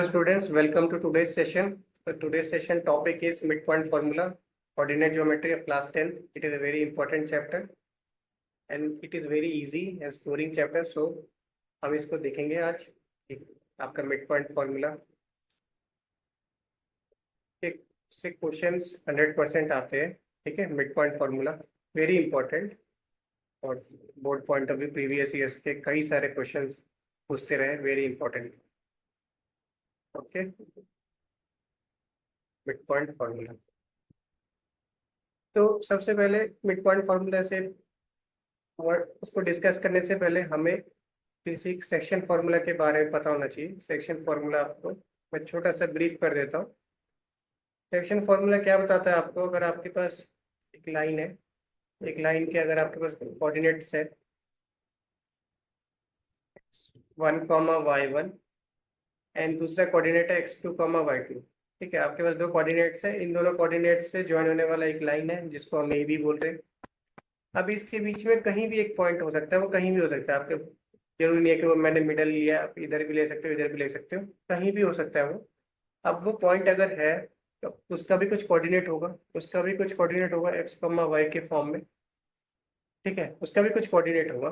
Students, welcome to today's session. So today's session topic is midpoint formula, coordinate geometry of class 10th. It is a very important chapter and it is very easy and scoring chapter. So हम इसको देखेंगे आज आपका midpoint formula से questions 100% आते हैं. ठीक है, midpoint formula वेरी इंपॉर्टेंट और board point of view previous years के कई सारे क्वेश्चंस पूछते रहे, very important. Okay, mid point formula. तो सबसे पहले मिड पॉइंट फॉर्मूला से उसको डिस्कस करने से पहले हमें किसी सेक्शन फॉर्मूला के बारे में पता होना चाहिए. सेक्शन फॉर्मूला आपको मैं छोटा सा ब्रीफ कर देता हूँ. सेक्शन फॉर्मूला क्या बताता है आपको? अगर आपके पास एक लाइन है, एक लाइन के अगर आपके पास कोऑर्डिनेट्स है 1,y1 एंड दूसरा कोऑर्डिनेट है x2, y2. ठीक है, आपके पास दो कोऑर्डिनेट्स है. इन दोनों कोऑर्डिनेट्स से ज्वाइन होने वाला एक लाइन है जिसको हम ए बी बोल रहे हैं. अब इसके बीच में कहीं भी एक पॉइंट हो सकता है, वो कहीं भी हो सकता है. आपके जरूरी नहीं है कि वो मैंने मिडल लिया, आप इधर भी ले सकते हो, इधर भी ले सकते हो, कहीं भी हो सकता है वो. अब वो पॉइंट अगर है तो उसका भी कुछ कोऑर्डिनेट होगा, उसका भी कुछ कोऑर्डिनेट होगा x, y के फॉर्म में. ठीक है, उसका भी कुछ कोऑर्डिनेट होगा.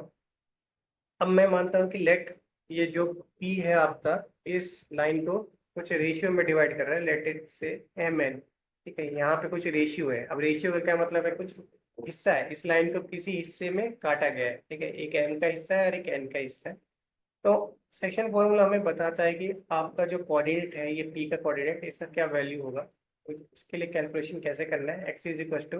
अब मैं मानता हूँ कि लेट ये जो P है आपका इस लाइन को कुछ रेशियो में डिवाइड कर रहा है, लेट इट से mn. ठीक है, यहाँ पे कुछ रेशियो है. अब रेशियो का क्या मतलब है? कुछ हिस्सा है, इस लाइन को किसी हिस्से में काटा गया है. ठीक है, एक m का हिस्सा है और एक n का हिस्सा है. तो सेक्शन फॉर्मूला हमें बताता है कि आपका जो कोऑर्डिनेट है, ये P का कोऑर्डिनेट, इसका क्या वैल्यू होगा. तो इसके लिए कैलकुलेशन कैसे करना है? x is equal to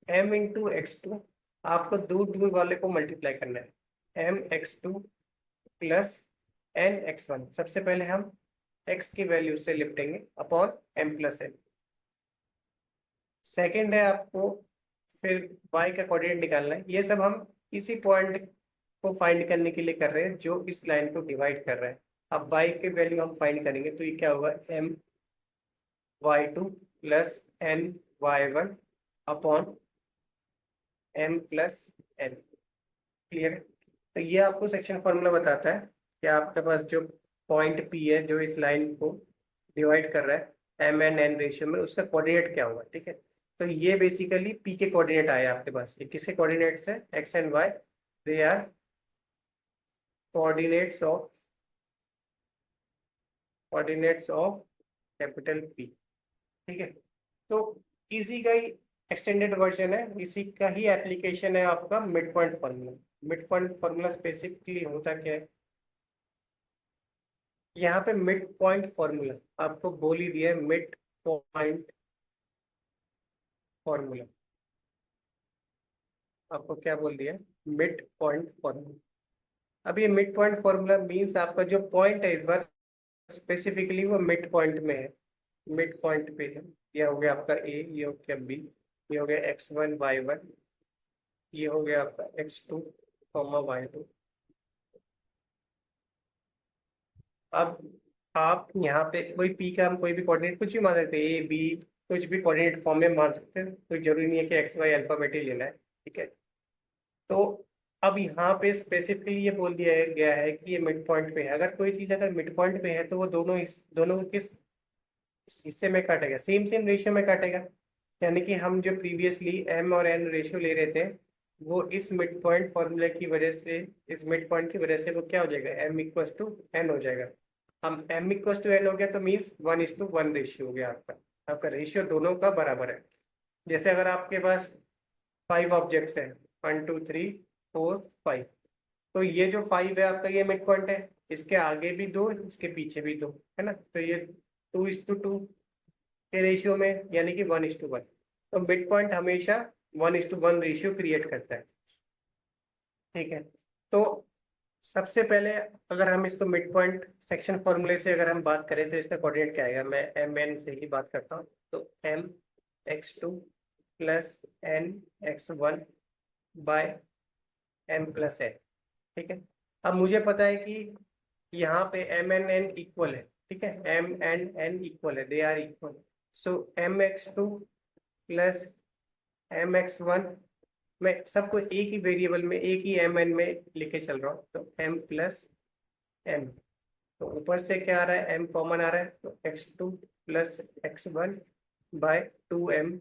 m into x2. आपको दूर दूर वाले को मल्टीप्लाई करना है. mx2 plus nx1. सबसे पहले हम x की वैल्यू से लिपटेंगे upon m plus n. Second है आपको फिर y का कोऑर्डिनेट निकालना है. ये सब हम इसी पॉइंट को फाइंड करने के लिए कर रहे हैं जो इस लाइन को डिवाइड कर रहा है. अब y की वैल्यू हम फाइंड करेंगे तो ये क्या होगा? m y2 plus n y1 upon m plus n. Clear है? तो ये आपको सेक्शन फॉर्मूला बताता है कि आपके पास जो पॉइंट P है जो इस लाइन को डिवाइड कर रहा है m एंड n रेशियो में, उसका कोऑर्डिनेट क्या होगा. ठीक है, तो ये बेसिकली P के कोऑर्डिनेट आए आपके पास. ये किसके कोऑर्डिनेट्स है? x and y. They are coordinates of capital P. ठीक है, तो इसी का ही एक्सटेंडेड वर्जन है, इसी का ही एप्लीकेशन है आपका mid point formula. Mid point formula specifically होता क्या है? यहाँ पे मिड पॉइंट फॉर्मूला आपको बोल ही दिया है. मिड पॉइंट फॉर्मूला आपको क्या बोल दिया है? Mid point formula. अब ये मिड पॉइंट फॉर्मूला मींस आपका जो पॉइंट है इस बार स्पेसिफिकली वो मिड पॉइंट में है, मिड पॉइंट पे है. ये हो गया आपका ए, ये हो गया बी, ये हो गया x1 y1, ये हो गया आपका x2 y2. अब आप यहाँ पे कोई P का हम कोई भी कोऑर्डिनेट कुछ भी मान सकते हैं, ए बी कुछ भी कोऑर्डिनेट फॉर्म में मान सकते हैं. कोई जरूरी नहीं है कि एक्स वाई अल्फाबेट ही लेना है. ठीक है, तो अब यहाँ पे स्पेसिफिकली ये बोल दिया गया है कि ये मिड पॉइंट पे है. अगर कोई चीज अगर मिड पॉइंट पे है तो वो दोनों को किस हिस्से में काटेगा? सेम सेम रेशियो में काटेगा. यानी कि हम जो प्रीवियसली m और n रेशियो ले रहे थे वो इस मिड पॉइंट फॉर्मूले की वजह से, इस मिड पॉइंट की वजह से वो क्या हो जाएगा? m इक्वल टू n हो जाएगा. हम m इक्वल टू n हो गया तो मीन्स 1:1 रेशियो हो गया आपका. आपका रेशियो दोनों का बराबर है. जैसे अगर आपके पास 5 ऑब्जेक्ट्स हैं, 1 2 3 4 5, तो ये जो 5 है आपका ये मिड पॉइंट है. इसके आगे भी दो, इसके पीछे भी दो, है ना. तो ये 2:2 के रेशियो में, यानी कि 1:1. तो मिड पॉइंट हमेशा 1:1 रेशियो क्रिएट करता है. ठीक है, तो सबसे पहले अगर हम इसको मिड पॉइंट सेक्शन फॉर्मूले से अगर हम बात करें तो इसका कोऑर्डिनेट क्या आएगा? मैं एम एन से ही बात करता हूँ. तो mx2 plus nx1 by m plus n. ठीक है, अब मुझे पता है कि यहाँ पे m एंड n इक्वल है. ठीक है, m एंड n इक्वल है, they are equal. So mx2 plus mx1, मैं सबको एक ही वेरिएबल में, एक ही mn में लेके चल रहा हूँ. तो m प्लस n. तो ऊपर से क्या आ रहा है, m कॉमन आ रहा है, तो x2 प्लस x1/2m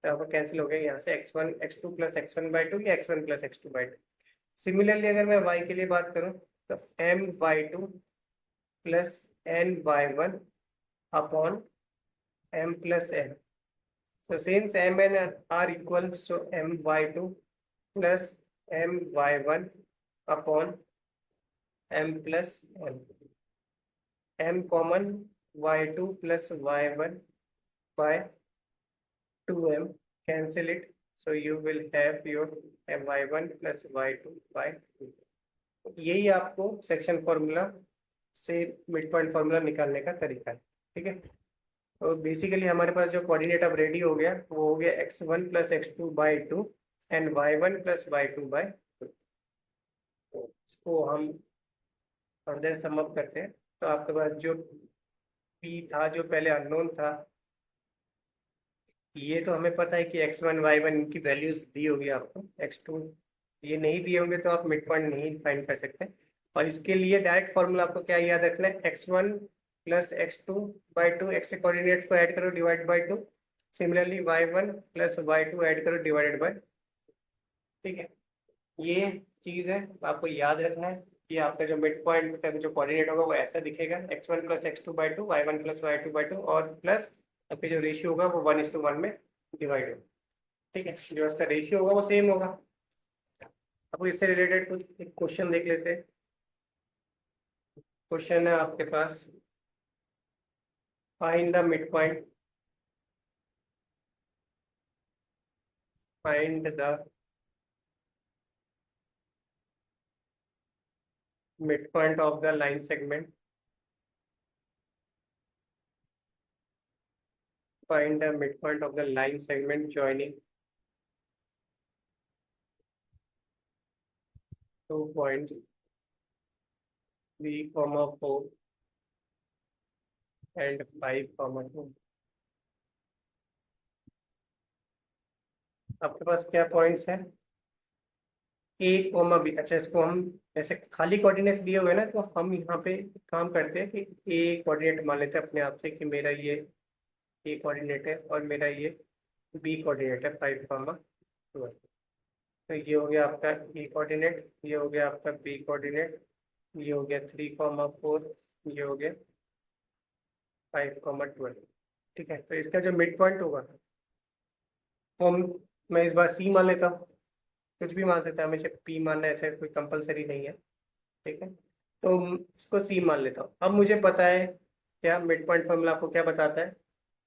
आपको कैंसिल हो गया, यहाँ से x1 x2 प्लस x1/2 या x1 प्लस x2/2। सिमिलरली अगर मैं y के लिए बात करूँ तो m/2 plus n/1 upon m plus n। So since m and n are equal, so m/2 plus m/1 upon m plus n. m common, y2 plus y1 by 2m, cancel it. So you will have your y1 plus y2 by 2। यही आपको section formula से mid point formula निकालने का तरीका है। ठीक है, तो बेसिकली हमारे पास जो कोऑर्डिनेट अब रेडी हो गया वो हो गया x1 plus x2/2 and y1 plus y2/2। इसको हम फर्दर सम अप करते हैं। तो आपके पास जो p था जो पहले अननोन था, ये तो हमें पता है कि x1 y1 इनकी वैल्यूज दी होगी आपको, x2 ये नहीं दिए होंगे तो आप मिड पॉइंट नहीं फाइंड कर सकते। और इसके लिए डायरेक्ट फॉर्मूला आपको क्या याद रखना है, x1 प्लस x2/2, x के कोऑर्डिनेट्स को ऐड करो divide by 2, similarly y1 plus y2 add करो डिवाइडेड बाय। ठीक है, ये चीज़ है आपको याद रखना है कि आपका जो मिड पॉइंट का जो कोऑर्डिनेट होगा वो ऐसा दिखेगा, x1 plus x2/2, y1 plus y2/2 और प्लस आपके जो रेशियो होगा वो 1:1 में डिवाइड होगा। ठीक है, जो इसका रेशियो होगा वो सेम होगा। आपको इससे रिलेटेड कुछ एक क्वेश्चन देख लेते हैं। क्वेश्चन है आपके पास, find the mid point, find the mid point of the line segment, find the midpoint of the line segment joining 2 points 3, 4 and 5, 2। आपके पास क्या पॉइंट्स हैं, ए कोमा बी। अच्छा, इसको हम ऐसे खाली कोऑर्डिनेट्स दिए हुए हैं ना, तो हम यहाँ पे काम करते हैं कि ए कोऑर्डिनेट मान लेते हैं अपने आप से कि मेरा ये ए कोऑर्डिनेट है और मेरा ये बी कोऑर्डिनेट है 5, 2। तो ये हो गया आपका ए कोऑर्डिनेट, ये हो गया आपका बी कोऑर्डिनेट, ये हो गया 3, 4, ये हो गया 5, 2। ठीक है, तो इसका जो मिड पॉइंट होगा वो मैं इस बार सी मान लेता हूँ, कुछ भी मान सकता है, हमेशा पी मानना ऐसा कोई कंपलसरी नहीं है। ठीक है, तो इसको सी मान लेता हूँ। अब मुझे पता है क्या मिड पॉइंट फॉर्मूला आपको क्या बताता है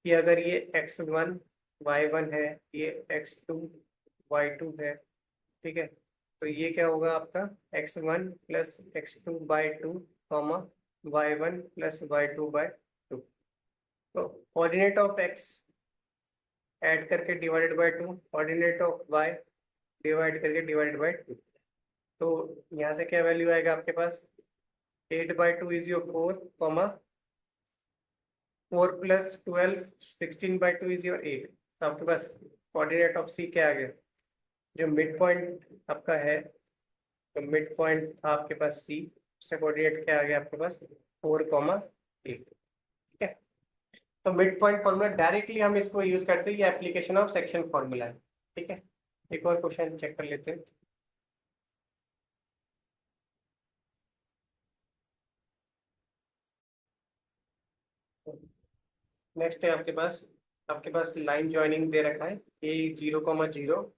कि अगर ये x1 y1 है, ये x2 y2 है, ठीक है, तो ये क्या होगा आपका x1 plus x2/2 comma y1 plus y2/2। तो कोऑर्डिनेट ऑफ x ऐड करके divided by 2, coordinate of y divide करके डिवाइडेड बाय 2। तो यहाँ से क्या वैल्यू आएगा आपके पास, 8/2 is your 4 comma 4 plus 12, 16/2 is your 8। तो आपके पास कोऑर्डिनेट ऑफ सी क्या आ गया, जो मिड पॉइंट आपका है, तो मिड पॉइंट था आपके पास सी, उससे कोऑर्डिनेट क्या आ गया आपके पास 4, 8। ठीक है, तो मिड पॉइंट फॉर्मूला डायरेक्टली हम इसको यूज करते हैं, ये एप्लीकेशन ऑफ सेक्शन फॉर्मूला है। ठीक है, एक और क्वेश्चन चेक कर लेते हैं। नेक्स्ट है आपके पास लाइन ज्वाइनिंग दे रखा है, ए 0, 0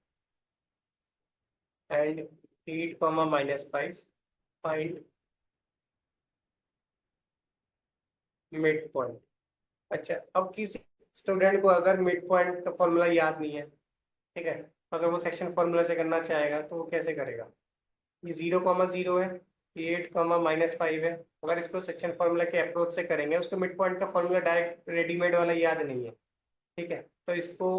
एंड 8, -5, फाइंड मिड पॉइंट। अच्छा, अब किसी स्टूडेंट को अगर मिड पॉइंट का फॉर्मूला याद नहीं है, ठीक है, अगर वो सेक्शन फॉर्मूला से करना चाहेगा तो वो कैसे करेगा, ये 0, 0 है, ये 8, -5 है। अगर इसको सेक्शन फॉर्मूला के अप्रोच से करेंगे, उसको मिड पॉइंट का फॉर्मूला डायरेक्ट रेडीमेड वाला याद नहीं है। ठीक है, तो इसको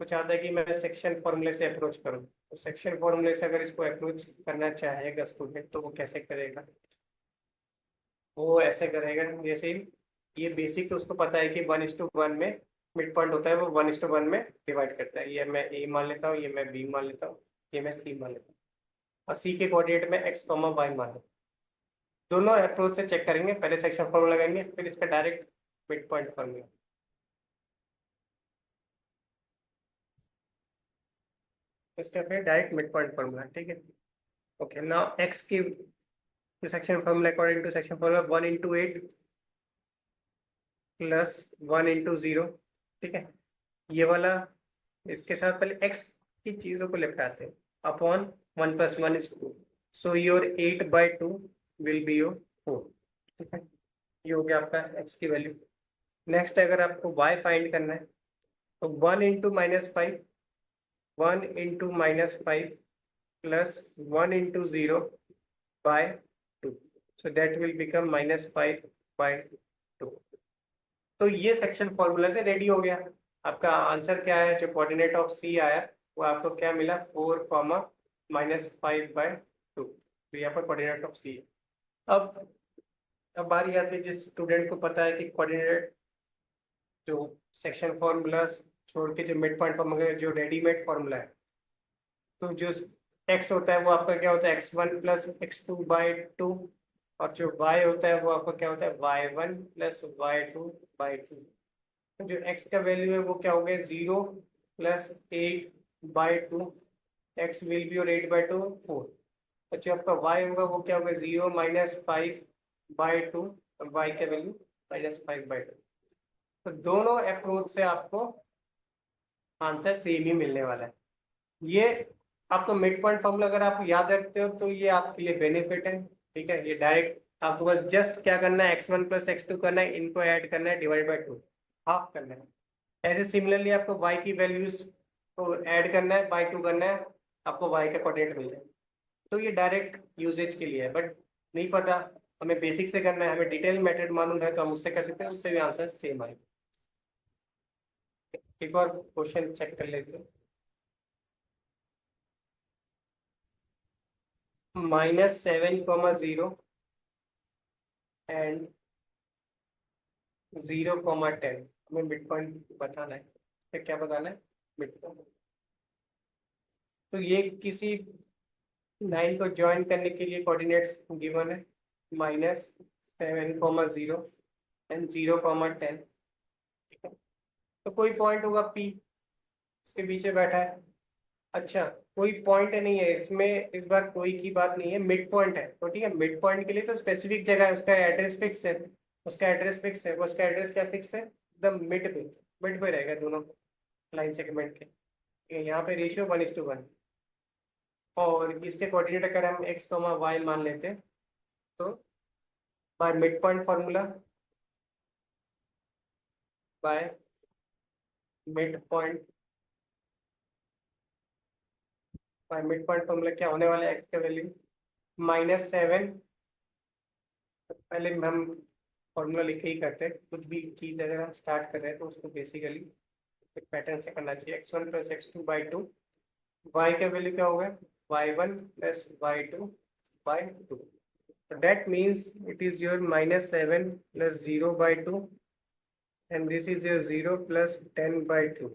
वो चाहता है कि मैं सेक्शन फॉर्मूले से अप्रोच करूँ, तो सेक्शन फॉर्मूले से अगर इसको अप्रोच करना चाहेगा स्टूडेंट तो वो कैसे करेगा, वो ऐसे करेगा जैसे ये बेसिक तो उसको पता है कि 1:1 में मिड पॉइंट होता है, वो 1:1 में डिवाइड करता है। ये मैं ए मान लेता हूँ, ये मैं बी मान लेता हूँ, ये मैं सी मान लेता हूँ, और सी के कोऑर्डिनेट में x, y मान लेता हूँ। दोनों अप्रोच से चेक करेंगे, पहले सेक्शन फॉर्मूला लगाएंगे फिर इसका डायरेक्ट मिड पॉइंट फॉर्मूला। इसका फिर डायरेक्ट मिड पॉइंट फॉर्मूला, ठीक है। ओके, नाउ एक्स की section formula according to section formula 1 × 8 plus 1 × 0, ठीक है। ये वाला इसके साथ पहले x की चीजों को लिखते हैं, upon 1 + 1 = 2, so your 8/2 will be your 4, ठीक है। ये हो गया आपका x की वैल्यू। नेक्स्ट अगर आपको y फाइंड करना है तो 1 × -5, 1 × -5 plus 1 × 0/2, so that will become -5/2। तो ये सेक्शन फॉर्मूला से रेडी हो गया। आपका आंसर क्या है, जो कोऑर्डिनेट ऑफ सी आया वो आपको क्या मिला, 4, -5/2। तो यहाँ पर कोऑर्डिनेट ऑफ सी है। अब बारी आती है जिस स्टूडेंट को पता है कि कोऑर्डिनेट जो सेक्शन फॉर्मूला छोड़ के जो मिड पॉइंट फॉर्मूला जो रेडीमेड फॉर्मूला है, तो जो x होता है वो आपका क्या होता है, x1 + x2/2, और जो y होता है वो आपका क्या होता है, y1 + y2/2। तो जो x का वैल्यू है वो क्या हो गया, 0 + 8/2, x विल बी और 8/2 4। और जो आपका y होगा वो क्या होगा, 0 - 5/2, और y का वैल्यू -5/2। तो दोनों अप्रोच से आपको आंसर सेम ही मिलने वाला है। ये आपको मिड पॉइंट फॉर्मूला अगर आप याद रखते हो तो ये आपके लिए बेनिफिट है, ठीक है। ये डायरेक्ट आपको बस जस्ट क्या करना है, x1 + x2 करना है, इनको ऐड करना है, डिवाइड/2, हाफ करना है। ऐसे सिमिलरली आपको y की वैल्यूज को ऐड करना है, बाय 2 करना है, आपको y का कोऑर्डिनेट मिल जाए। तो ये डायरेक्ट यूजेज के लिए है, बट नहीं पता हमें बेसिक से करना है, हमें डिटेल मेथड मालूम है तो हम उससे कर सकते हैं, उससे भी आंसर सेम आएगा। एक और क्वेश्चन चेक कर लेते हैं। -7, 0 एंड 0, 10 हमें मिड पॉइंट बताना है। फिर क्या बताना है, मिड पॉइंट। तो ये किसी लाइन को ज्वाइन करने के लिए कोऑर्डिनेट्स गिवन है, -7, 0 एंड 0, 10, ठीक है। तो कोई पॉइंट होगा P, इसके पीछे बैठा है। अच्छा, कोई पॉइंट नहीं है इसमें, इस बार कोई की बात नहीं है, मिड पॉइंट है तो ठीक है। मिड पॉइंट के लिए तो स्पेसिफिक जगह है, उसका एड्रेस फिक्स है, उसका एड्रेस फिक्स है। उसका एड्रेस क्या फिक्स है, एकदम मिड पे रहेगा दोनों लाइन सेगमेंट के। यहाँ पे रेशियो 1:1। और इसके कोऑर्डिनेट अगर हम x, y मान लेते हैं तो by mid point formula, by mid point by mid point formula क्या होने वाला है, x का वैल्यू -7। पहले हम फॉर्मूला लिख के ही करते हैं, कुछ भी चीज़ अगर हम स्टार्ट कर रहे हैं तो उसको बेसिकली एक पैटर्न से करना चाहिए। x1 + x2/2, y का वैल्यू क्या होगा, y1 + y2/2। So that means it is your -7 + 0/2 and this is your 0 + 10/2।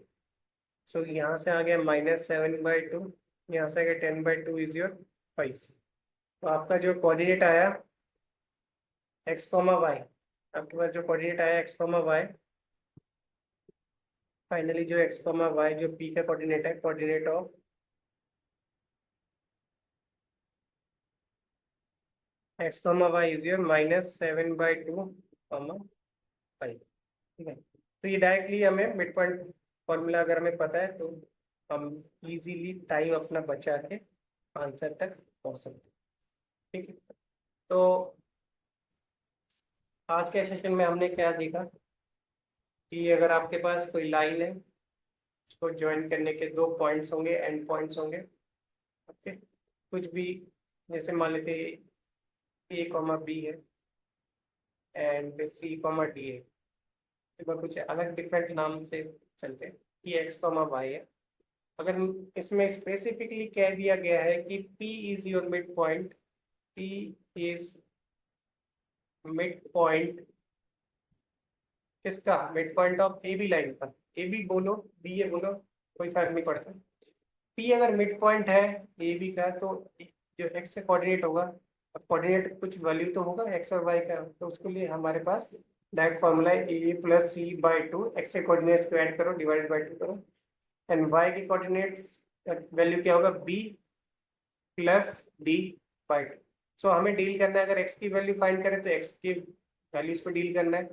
So यहाँ से आ गया -7/2, यहाँ से आ गया 10/2 is your 5। तो आपका जो कोऑर्डिनेट आया x, y, आपके पास जो कोऑर्डिनेट आया x, y, फाइनली जो x, y जो p का कोऑर्डिनेट है, coordinate of x, y is your -7/2, 5, ठीक है। तो ये डायरेक्टली हमें मिड पॉइंट फॉर्मूला अगर हमें पता है तो हम इजीली टाइम अपना बचा के आंसर तक पहुंच सकते हैं, ठीक है। तो आज के सेशन में हमने क्या देखा कि अगर आपके पास कोई लाइन है, उसको ज्वाइन करने के दो पॉइंट्स होंगे, एंड पॉइंट्स होंगे, ओके। कुछ भी, जैसे मान लेते A, B है एंड C, D है, तो कुछ अलग डिफरेंट नाम से चलते हैं कि x, y है। अगर इसमें स्पेसिफिकली कह दिया गया है कि P is your mid point, P is mid point किसका, mid point of A B line का। ए बी बोलो, बी ए बोलो, कोई फर्क नहीं पड़ता। P अगर मिड पॉइंट है ए बी का तो जो x का कोऑर्डिनेट होगा अब कोऑर्डिनेट कुछ वैल्यू तो होगा एक्स और वाई का, तो उसके लिए हमारे पास डायरेक्ट फॉर्मूला है A plus C by two, X के कोऑर्डिनेट्स को ऐड करो, डिवाइडेड बाई 2 करो, एंड वाई के कोऑर्डिनेट्स वैल्यू क्या होगा, B plus D by two. So हमें डील करना है, अगर एक्स की वैल्यू फाइंड करें तो एक्स की वैल्यूज पे डील करना है,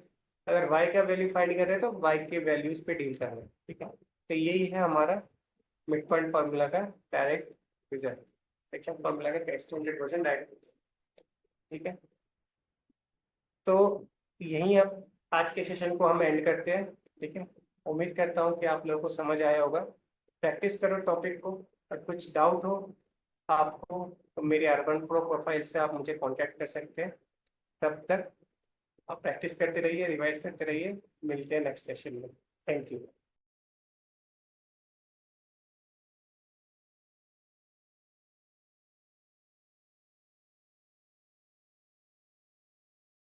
अगर वाई का वैल्यू फाइंड कर रहे हैं तो वाई के वैल्यूज पे डील करना है, ठीक है। तो यही है हमारा मिड पॉइंट फार्मूला का डायरेक्ट रिजल्ट, सेक्शन फार्मूला का एक्सटेंडेड वर्जन डायरेक्ट, ठीक है। तो यहीं अब आज के सेशन को हम एंड करते हैं, ठीक है। उम्मीद करता हूँ कि आप लोगों को समझ आया होगा। प्रैक्टिस करो टॉपिक को, और कुछ डाउट हो आपको तो मेरे अर्बन प्रो प्रोफाइल से आप मुझे कांटेक्ट कर सकते हैं। तब तक आप प्रैक्टिस करते रहिए, रिवाइज करते रहिए, मिलते हैं नेक्स्ट सेशन में। Thank you.